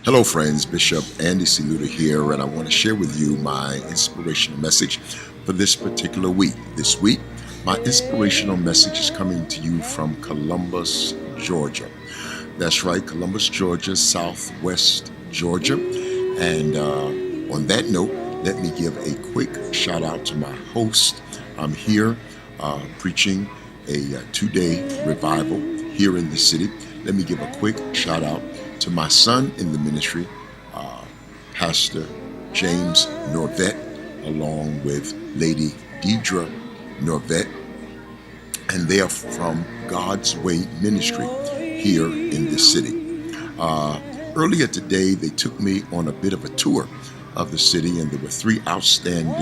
Hello, friends. Bishop Andy C. Lewter here, and I want to share with you my inspirational message for this particular week. This week, my inspirational message is coming to you from Columbus, Georgia. That's right, Columbus, Georgia, Southwest Georgia. And on that note, let me give a quick shout out to my host. I'm here preaching a two-day revival here in the city. Let me give a quick shout out to my son in the ministry, Pastor James Norvett, along with Lady Deidre Norvett, and they are from God's Way Ministry here in the city. Earlier today, they took me on a bit of a tour of the city, and there were three outstanding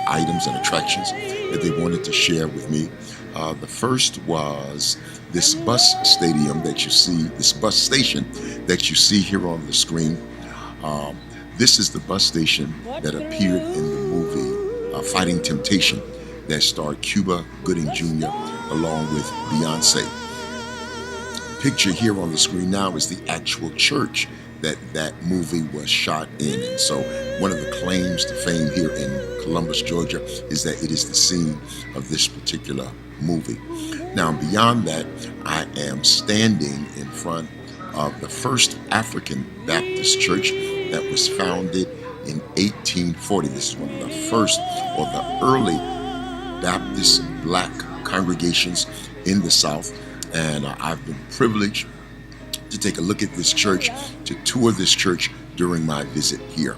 items and attractions that they wanted to share with me. The first was this bus stadium that you see, this bus station that you see here on the screen. This is the bus station that appeared in the movie Fighting Temptation that starred Cuba Gooding Jr. along with Beyonce. Picture here on the screen now is the actual church that movie was shot in. And so one of the claims to fame here in Columbus, Georgia is that it is the scene of this particular movie. Now, beyond that, I am standing in front of the first African Baptist church that was founded in 1840. This is one of the first or the early Baptist black congregations in the South. And I've been privileged to take a look at this church, to tour this church during my visit here.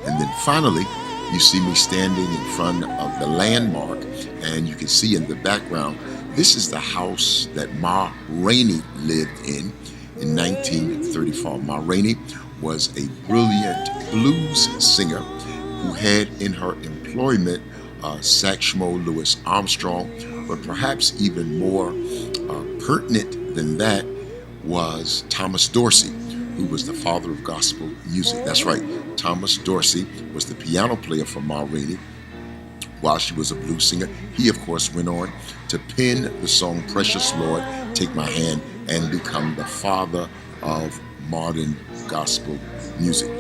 And then finally, you see me standing in front of the landmark, and you can see in the background, this is the house that Ma Rainey lived in 1934. Ma Rainey was a brilliant blues singer who had in her employment Satchmo Louis Armstrong, but perhaps even more pertinent than that was Thomas Dorsey, who was the father of gospel music. That's right, Thomas Dorsey was the piano player for Ma Rainey while she was a blues singer. He, of course, went on to pen the song Precious Lord, Take My Hand, and become the father of modern gospel music.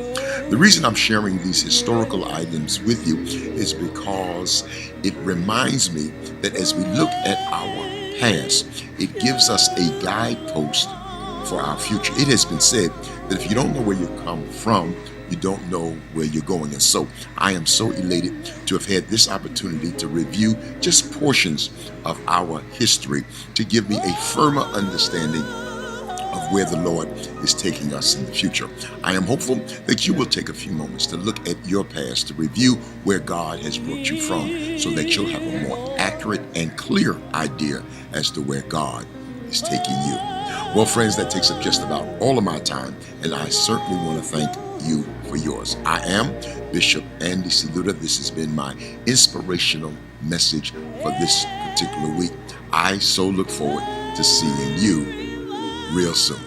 The reason I'm sharing these historical items with you is because it reminds me that as we look at our past, it gives us a guidepost for our future. It has been said that if you don't know where you come from, you don't know where you're going. And so I am so elated to have had this opportunity to review just portions of our history to give me a firmer understanding of where the Lord is taking us in the future. I am hopeful that you will take a few moments to look at your past, to review where God has brought you from, so that you'll have a more accurate and clear idea as to where God is taking you. Well, friends, that takes up just about all of my time, and I certainly want to thank you for yours. I am Bishop Andy C. Lewter. This has been my inspirational message for this particular week. I so look forward to seeing you real soon.